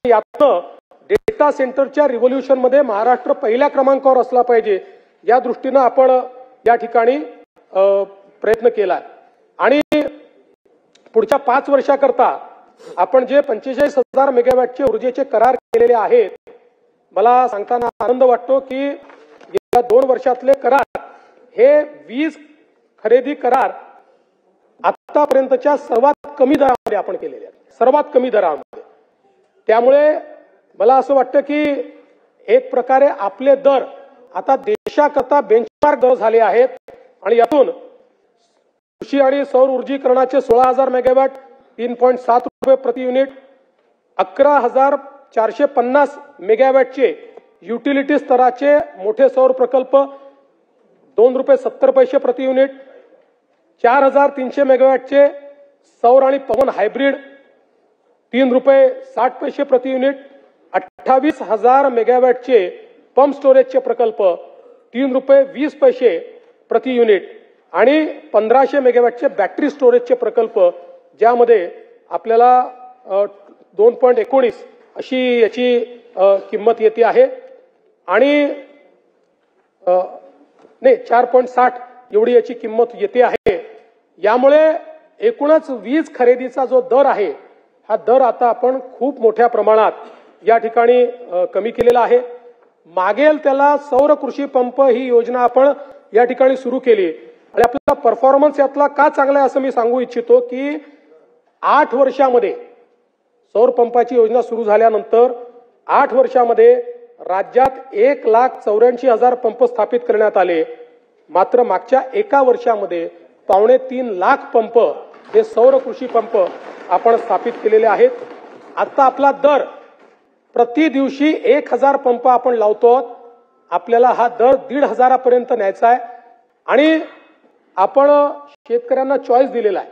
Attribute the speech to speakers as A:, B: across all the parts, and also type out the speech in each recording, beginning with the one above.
A: यातनं डेटा सेंटरच्या रिव्होल्यूशन मध्ये महाराष्ट्र पहिल्या क्रमांकावर असला पाहिजे या दृष्टीनं आपण या ठिकाणी प्रयत्न केला आणि पुढच्या 5 वर्षाकरता आपण जे 45,000 मेगावॅटचे ऊर्जेचे करार केलेले आहेत, मला सांगताना आनंद वाटतो की गेल्या 2 वर्षातले करार हे वीज खरेदी करार आतापर्यंतच्या सर्वात कमी दरामध्ये आपण केलेले आहेत, सर्वात कमी दरामध्ये. त्यामुळे मला असं वाटतं की एक प्रकारे आपले दर आता देशाकरता बेंचमार्क दर झाले आहेत आणि यातून कृषी आणि सौर ऊर्जीकरणाचे 16,000 मेगावॅट 3.7 रुपये प्रति युनिट, 11,450 मेगावॅटचे युटिलिटी स्तराचे मोठे सौर प्रकल्प 2 रुपये 70 पैसे प्रति युनिट, 4,300 मेगावॅटचे सौर आणि पवन हायब्रिड 3 रुपये 60 पैसे प्रति युनिट, 28,000 मेगावॅटचे पंप स्टोरेजचे प्रकल्प 3 रुपये 20 पैसे प्रति युनिट आणि 1500 मेगावॅटचे बॅटरी स्टोरेजचे प्रकल्प ज्यामध्ये आपल्याला 2.19 अशी याची किंमत येते आहे आणि नाही 4.60 एवढी याची किंमत येते आहे. यामुळे एकूणच वीज खरेदीचा जो दर आहे हा दर आता आपण खूप मोठ्या प्रमाणात या ठिकाणी कमी केलेला आहे. मागेल त्याला सौर कृषी पंप ही योजना आपण या ठिकाणी सुरू केली आणि आपला परफॉर्मन्स यातला का चांगला आहे असं मी सांगू इच्छितो की 8 वर्षामध्ये सौर पंपाची योजना सुरू झाल्यानंतर 8 वर्षामध्ये राज्यात 1,84,000 पंप स्थापित करण्यात आले. मात्र मागच्या 1 वर्षामध्ये 2.25 लाख पंप हे सौर कृषी पंप आपण स्थापित केलेले आहेत. आता आपला दर प्रति दिवशी 1,000 पंप आपण लावतो. आपल्याला हा दर 1,500 पर्यंत न्यायचा आहे आणि आपण शेतकऱ्यांना चॉईस दिलेला आहे.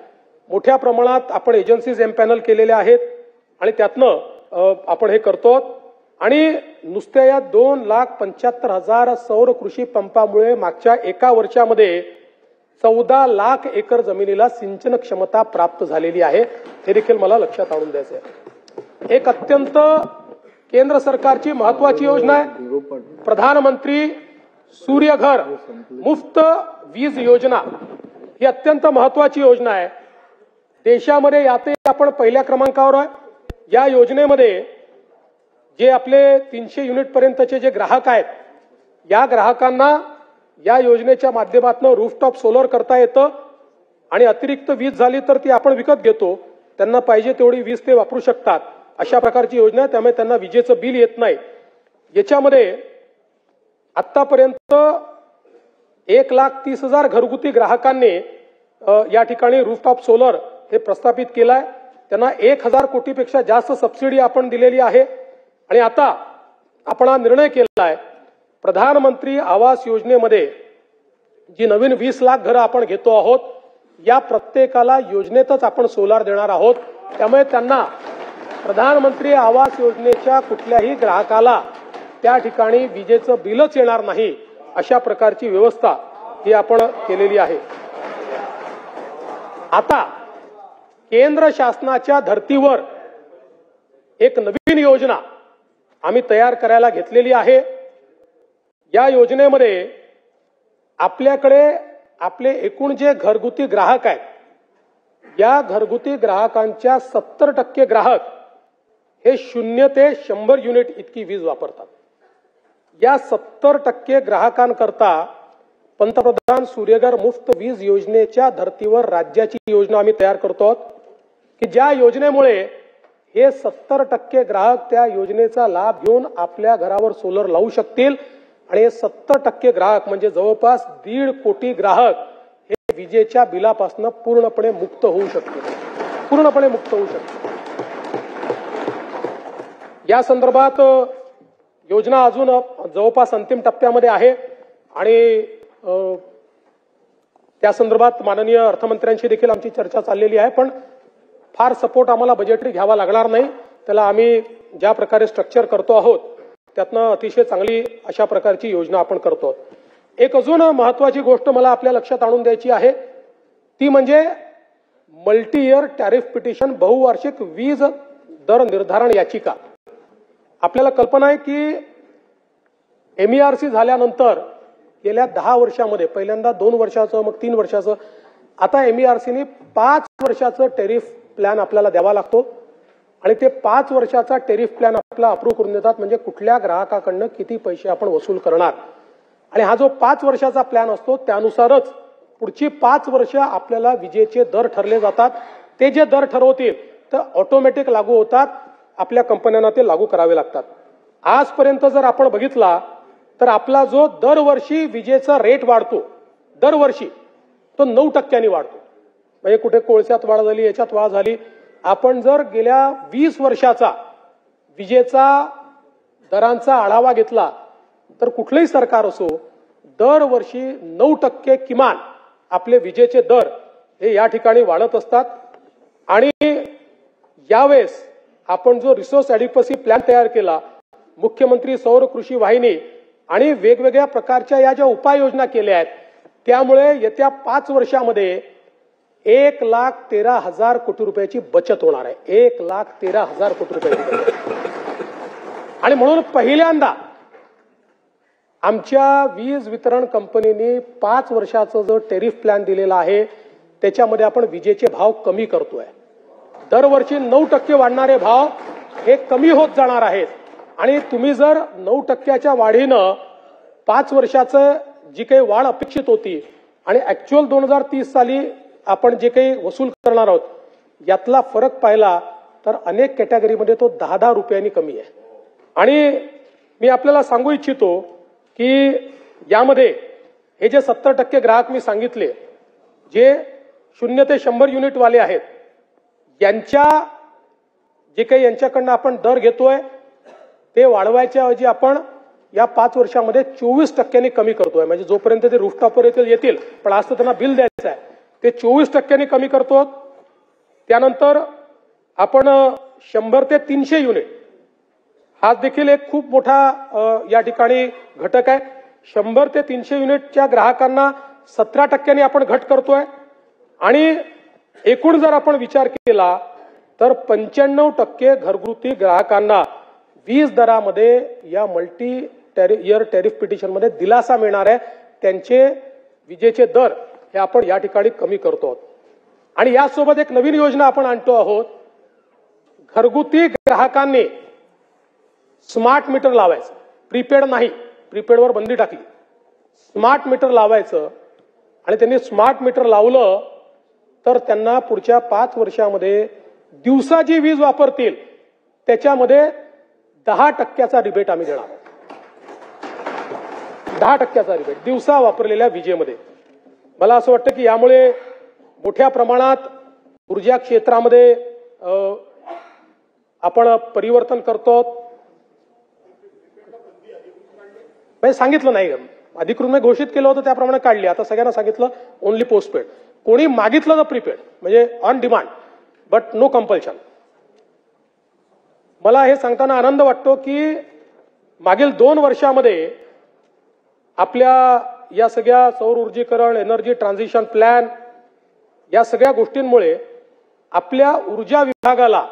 A: मोठ्या प्रमाणात आपण एजन्सीज एम्पॅनल केलेल्या आहेत आणि त्यातनं आपण हे करतो आणि नुसत्या या 2,75,000 सौर कृषी पंपामुळे मागच्या 1 वर्षामध्ये 14 लाख एकर जमिनीला सिंचन क्षमता प्राप्त झालेली आहे. हे देखील मला लक्षात आणून द्यायचं आहे. एक अत्यंत केंद्र सरकारची महत्वाची योजना आहे प्रधानमंत्री सूर्यघर मुफ्त वीज योजना. ही अत्यंत महत्वाची योजना आहे. देशामध्ये यातही आपण पहिल्या क्रमांकावर आहे. या योजनेमध्ये जे आपले 300 युनिट पर्यंतचे जे ग्राहक आहेत या ग्राहकांना या योजनेच्या माध्यमातून रूफटॉप सोलर करता येतं आणि अतिरिक्त वीज झाली तर ती आपण विकत घेतो. त्यांना पाहिजे तेवढी वीज ते वापरू शकतात. अशा प्रकारची योजना आहे. त्यामुळे त्यांना विजेचं बिल येत नाही. याच्यामध्ये आतापर्यंत 1,30,000 घरगुती ग्राहकांनी या ठिकाणी रूफटॉप सोलर हे प्रस्थापित केलाय. त्यांना 1,000 कोटीपेक्षा जास्त सबसिडी आपण दिलेली आहे आणि आता आपण हा निर्णय केलाय प्रधानमंत्री आवास योजनेमध्ये जी नवीन 20 लाख घरं आपण घेतो आहोत या प्रत्येकाला योजनेतच आपण सोलार देणार आहोत. त्यामुळे त्यांना प्रधानमंत्री आवास योजनेच्या कुठल्याही ग्राहकाला त्या ठिकाणी विजेचं बिलच येणार नाही अशा प्रकारची व्यवस्था ही आपण केलेली आहे. आता केंद्र शासनाच्या धर्तीवर एक नवीन योजना आम्ही तयार करायला घेतलेली आहे. या योजनेमध्ये आपल्याकडे आपले एकूण जे घरगुती ग्राहक आहेत या घरगुती ग्राहकांच्या 70% ग्राहक हे 0 ते 100 युनिट इतकी वीज वापरतात. या 70% ग्राहकांकरता पंतप्रधान सूर्यघर मुफ्त वीज योजनेच्या धर्तीवर राज्याची योजना आम्ही तयार करतो की ज्या योजनेमुळे हे 70% ग्राहक त्या योजनेचा लाभ घेऊन आपल्या घरावर सोलर लावू शकतील आणि हे 70% ग्राहक म्हणजे जवळपास 1.5 कोटी ग्राहक हे विजेच्या बिलापासून पूर्णपणे मुक्त होऊ शकतील. पूर्णपणे मुक्त होऊ शकतील. या संदर्भात योजना अजून जवळपास अंतिम टप्प्यामध्ये आहे आणि त्या संदर्भात माननीय अर्थमंत्र्यांशी देखील आमची चर्चा चाललेली आहे. पण फार सपोर्ट आम्हाला बजेटरी घ्यावा लागणार नाही. त्याला आम्ही ज्या प्रकारे स्ट्रक्चर करतो आहोत त्यातनं अतिशय चांगली अशा प्रकारची योजना आपण करतो. एक अजून महत्वाची गोष्ट मला आपल्या लक्षात आणून द्यायची आहे ती म्हणजे मल्टी इयर टॅरिफ पिटिशन बहुवार्षिक वीज दर निर्धारण याचिका. आपल्याला कल्पना आहे की MERC झाल्यानंतर गेल्या 10 वर्षामध्ये पहिल्यांदा 2 वर्षाचं मग 3 वर्षाचं आता MERCने 5 वर्षाचं टेरिफ प्लॅन आपल्याला द्यावा लागतो आणि ते 5 वर्षाचा टेरिफ प्लॅन आपला अप्रूव्ह करून देतात म्हणजे कुठल्या ग्राहकाकडनं किती पैसे आपण वसूल करणार आणि हा जो 5 वर्षाचा प्लॅन असतो त्यानुसारच पुढची 5 वर्ष आपल्याला विजेचे दर ठरले जातात ते जे दर ठरवतील तर ऑटोमॅटिक लागू होतात आपल्या कंपन्यांना ते लागू करावे लागतात आजपर्यंत जर आपण बघितला तर आपला जो दरवर्षी विजेचा रेट वाढतो दरवर्षी तो 9% वाढतो म्हणजे कुठे कोळशात वाढ झाली याच्यात वाढ झाली आपण जर गेल्या 20 वर्षाचा विजेचा दरांचा आढावा घेतला तर कुठलंही सरकार असो दरवर्षी 9% किमान आपले विजेचे दर हे या ठिकाणी वाढत असतात आणि यावेळेस आपण जो रिसोर्स ॲडिक्वसी प्लॅन तयार केला मुख्यमंत्री सौर कृषी वाहिनी आणि वेगवेगळ्या प्रकारच्या या ज्या उपाययोजना केल्या आहेत त्यामुळे येत्या 5 वर्षामध्ये 1,13,000 कोटी रुपयाची बचत होणार आहे 1,13,000 कोटी रुपयाची बचत आणि म्हणून पहिल्यांदा आमच्या वीज वितरण कंपनीने 5 वर्षाचा जो टेरिफ प्लॅन दिलेला आहे त्याच्यामध्ये आपण विजेचे भाव कमी करतोय दरवर्षी 9% वाढणारे भाव हे कमी होत जाणार आहेत आणि तुम्ही जर 9%च्या वाढीनं 5 वर्षाचं जी काही वाढ अपेक्षित होती आणि ऍक्च्युअल 2030 साली आपण जे काही वसूल करणार आहोत यातला फरक पाहिला तर अनेक कॅटेगरीमध्ये तो 10-10 रुपयांनी कमी आहे आणि मी आपल्याला सांगू इच्छितो की यामध्ये हे जे 70% ग्राहक मी सांगितले जे 0 ते 100 युनिट वाले आहेत यांच्या जे काही यांच्याकडनं आपण दर घेतोय ते वाढवायच्या ऐवजी आपण या 5 वर्षामध्ये 24% कमी करतोय म्हणजे जोपर्यंत ते रूफटॉपवर येतील पण आज तर त्यांना बिल द्यायचं आहे ते 24% कमी करतो त्यानंतर आपण 100 ते 300 युनिट हा देखील एक खूप मोठा या ठिकाणी घटक आहे 100 ते 300 युनिटच्या ग्राहकांना 17% आपण घट करतोय आणि एकूण जर आपण विचार केला तर 95% घरगुती ग्राहकांना वीज दरामध्ये या मल्टी इयर टेरिफ पिटिशन मध्ये दिलासा मिळणार आहे त्यांचे विजेचे दर हे आपण या ठिकाणी कमी करतो आणि यासोबत एक नवीन योजना आपण आणतो आहोत घरगुती ग्राहकांनी स्मार्ट मीटर लावायचं प्रीपेड नाही प्रीपेडवर बंदी टाकली स्मार्ट मीटर लावायचं आणि त्यांनी स्मार्ट मीटर लावलं तर त्यांना पुढच्या 5 वर्षामध्ये दिवसा जी वीज वापरतील त्याच्यामध्ये 10%चा रिबेट आम्ही देणार 10%चा रिबेट दिवसा वापरलेल्या विजेमध्ये मला असं वाटतं की यामुळे मोठ्या प्रमाणात ऊर्जा क्षेत्रामध्ये आपण परिवर्तन करतो सांगितलं नाही अधिकृत घोषित केलं होतं त्याप्रमाणे काढली आता सगळ्यांना सांगितलं ओनली पोस्टपेड कोणी मागितलं तर प्रीपेड म्हणजे on demand but no compulsion मला हे सांगताना आनंद वाटतो की मागील 2 वर्षामध्ये आपल्या या सगळ्या सौर ऊर्जीकरण एनर्जी ट्रान्झिशन प्लॅन या सगळ्या गोष्टींमुळे आपल्या ऊर्जा विभागाला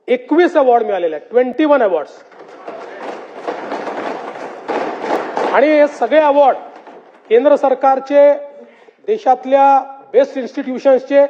A: 21 अवॉर्ड मिळालेले आहेत 21 अवॉर्ड्स आणि हे सगळे अवॉर्ड केंद्र सरकारचे देशातल्या बेस्ट इन्स्टिट्यूशन्सचे